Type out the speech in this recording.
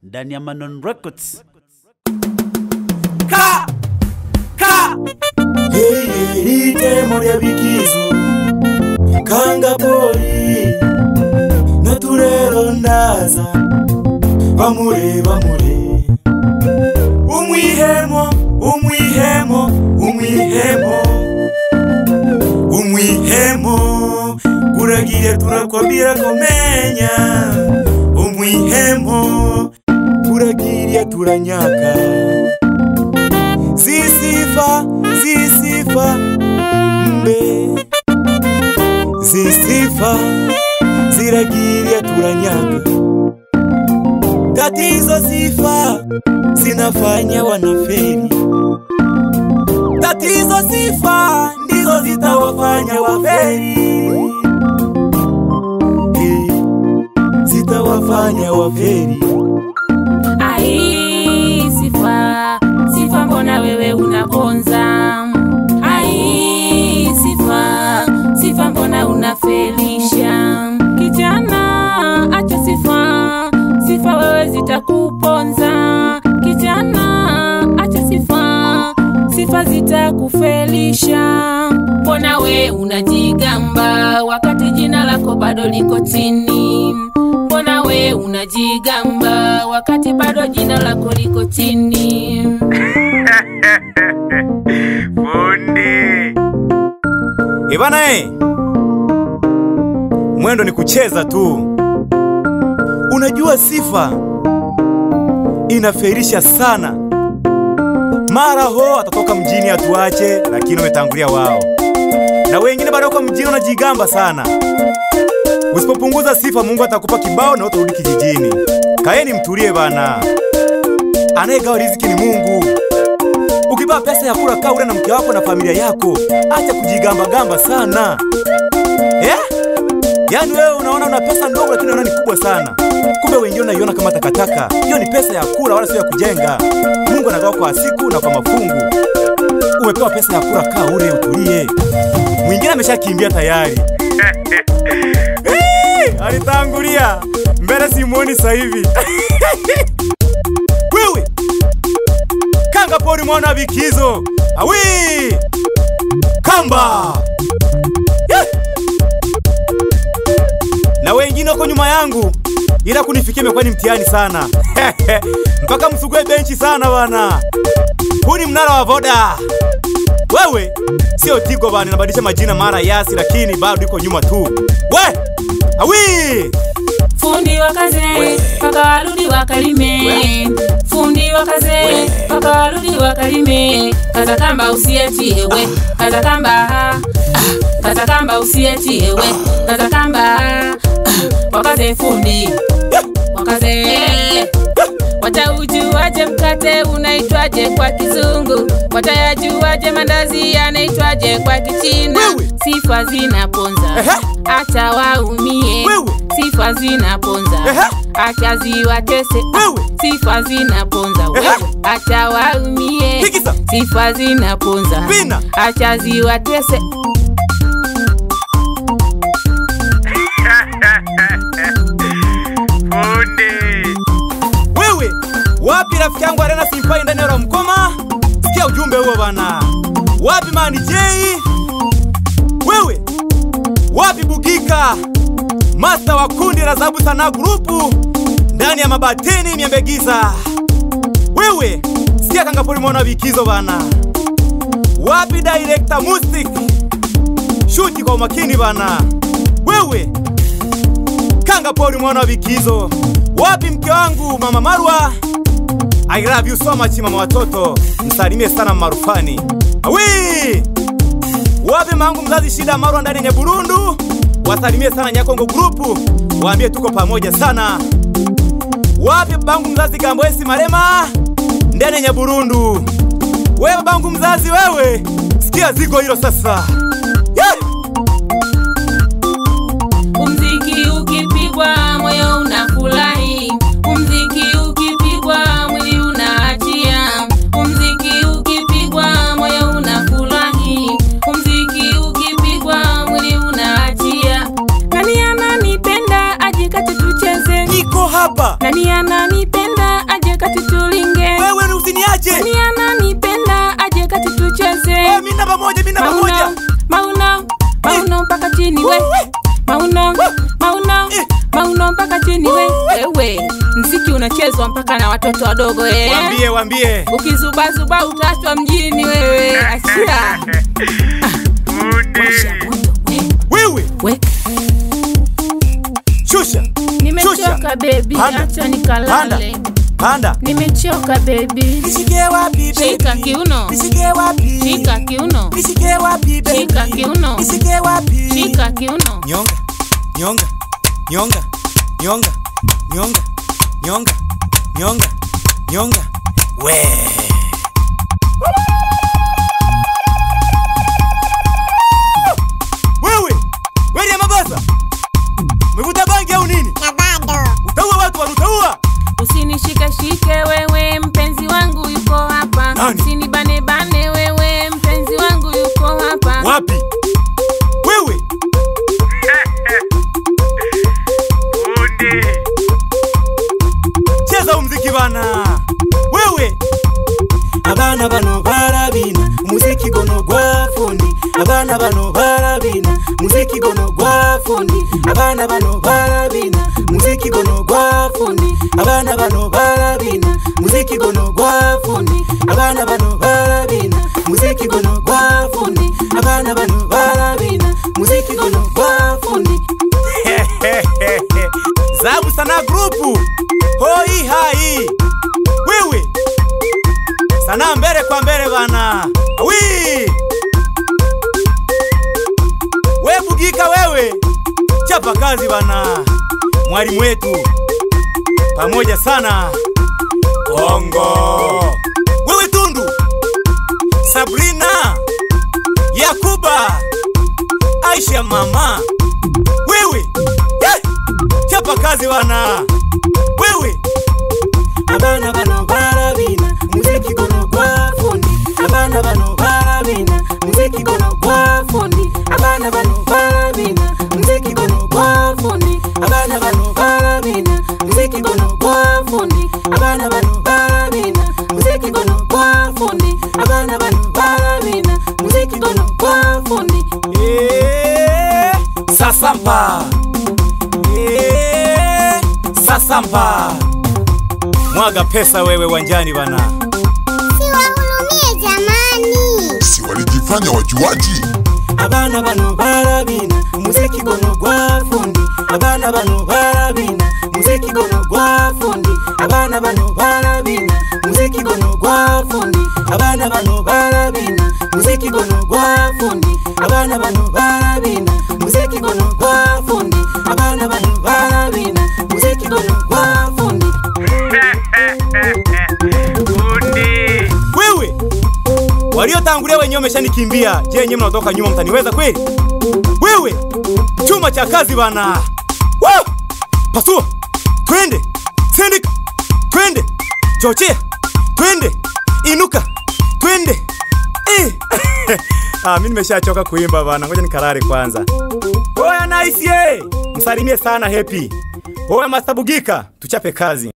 ndani ya Manon Records. Itemo lya bikizo kanga poli naturero ndaza bamure umwihemo kuragire turakwabira komenya umwihemo kuragire turanyaka zisifa mbe zisifa ziragiria turanyaka tatizo sifa zinafanya wanaferi tatizo sifa ndizo zitawafanya waferi zitawafanya waferi. Ai sifa mbona wewe unaponza? Ai sifa mbona unafelisha? Kijana acha sifa wewe zitakuponza. Kijana acha sifa zitakufelisha. Mbona wewe unajigamba wakati jina lako bado liko chini? Mbona wewe unajigamba wakati bado jina lako liko chini? Fundi Ibana mwendo ni kucheza tu. Unajua sifa inaferisha sana. Mara ho atatoka mjini atuache, lakini umetangulia wao. Na wengine bado kwa mjini wanajigamba sana. Usipopunguza sifa Mungu atakupa kibao na utarudi kijijini. Kaeni mtulie bana. Anayegawa riziki ni Mungu. Ukipa pesa ya kula kaa ule na mke wako na familia yako. Acha kujigamba sana. Yaani wewe unaona una pesa ndogo lakini unaona ni kubwa sana. Kumbe wengine unaiona kama takataka. Hiyo ni pesa ya kula wala sio ya kujenga. Mungu anagawa kwa siku na kwa mafungu. Umepewa pesa ya kula kaa ule utulie. Mwingine ameshakimbia tayari. Alitangulia. Mbele simuoni sasa hivi. Wewe kanga pori mwana bikizo. Awi kamba. Na wengine wako nyuma yangu, ila kunifikia imekuwa ni mtihani sana. Mpaka msugue benchi sana bana. Huu ni mnara wa Voda. Wewe sio Tigo bana, nabadilisha majina mara yasi lakini bado iko nyuma tu. We! Awi! Fundi wakaze paka warudi wakalime. Fundi wakaze paka warudi wakalime. Kaza kamba usiachie we. Kaza kamba usiachie we. Kaza kamba wakaze fundi. Wakaze watajuaje mkate unaitwaje kwa kizungu? Watayajuaje mandazi yanaitwaje kwa kichina? Sifa zinaponza acha waumie. Sifa zinaponza acha ziwatese. Sifa zinaponza acha waumie. Sifa zinaponza acha ziwatese. Wewe wapi rafiki yangu Arena Simpai ndani ya Mkoma? Sikia ujumbe huo bana. Wapi Mani J? Wewe wapi Bugika? Master wa kundi la Zabu Sana grupu ndani ya Mabatini Miambegiza. Wewe sikia kanga pori mwana bikizo bana. Wapi director Mustic? Shuti kwa makini bana. Wewe kanga pori mwana bikizo. Wapi mke wangu Mama Marwa? I love you so much mama watoto. Msalimie sana Marufani. Awi! Wapi mangu mzazi Shida Marwa ndani ya Burundu? Wasalimie sana Nyakongo grupu. Waambie tuko pamoja sana. Wapi bangu mzazi Gamboesi Marema? Ndani ya Burundu. Wewe bangu mzazi wewe, sikia zigo hilo sasa. Umziki ukipigwa moyo unafurahi. Umziki ukipigwa mwili unaachia. Umziki ukipigwa moyo unafurahi. Umziki ukipigwa mwili unaachia. Nani ananipenda ajikate tucheze. Niko hapa. Nani ananipenda unachezwa mpaka na watoto wadogo Waambie. Ukizubazuba utaachwa mjini wewe. Achia. Wewe. Shusha. Nimechoka baby, acha nikalale. Panda. Nimechoka baby. Nishike wapi baby? Shika kiuno. Nishike wapi? Shika kiuno. Nishike wapi baby? Shika kiuno. Nishike wapi? Shika kiuno. Nyonga. Wewe ya mabasa. Umevuta bangi au nini? Na bado. Utaua watu utaua. Usinishike wewe, mpenzi wangu yuko hapa. Nani? Usinibane wewe, mpenzi wangu yuko hapa. Wapi? Wewe. Cheza umziki bana. Wewe. Abana bano barabina, muziki gono gwa fundi. Abana bano barabina, muziki gono gwa fundi. Abana bano barabina, muziki gono gwa fundi. Abana bano barabina, muziki gono gwa fundi. Abana bano barabina, muziki gono gwa fundi. Abana bano barabina, muziki gono gwa fundi. Zabu sana grupu. Hoi hai. Wewe. Sana mbele kwa mbele bana. Awi! Wewe Bugika wewe. Chapa kazi bana. Mwalimu wetu. Pamoja sana. Kongo. Wewe Tundu. Sabrina. Yakuba. Aisha mama. Wewe. Chapa kazi bana. Wewe. Abana bano barabina, muziki gono gwa fundi. Abana bano barabina, muziki gono gwa fundi. Abana bano barabina, muziki gono gwa fundi. Abana bano barabina, muziki gono gwa fundi. Abana bano barabina, muziki gono gwa fundi. Abana bano barabina, muziki gono gwa fundi. Sasampa. Mwaga pesa wewe wanjani bana. Siwahurumie jamani. Si walijifanya wajuaji. Abana bano barabina, muziki gono gwa fundi. Abana bano barabina, muziki gono gwa fundi. Abana bano barabina, muziki gono gwa fundi. Abana bano barabina, muziki gono gwa fundi. Abana bano barabina, muziki gono gwa fundi. Abana bano barabina, muziki gono gwa fundi. Wewe waliotangulia wenyewe wameshanikimbia. Je, nyinyi mnatoka nyuma mtaniweza kweli? Wewe chuma cha kazi bana. Woo! Pasua. Twende. Sindika. Twende. Chochea. Twende. Inuka. Twende. Mimi nimeshachoka kuimba bana. Ngoja nikalale kwanza. Oya nice ye. Msalimie sana Happy. Oya Master Bugika, tuchape kazi.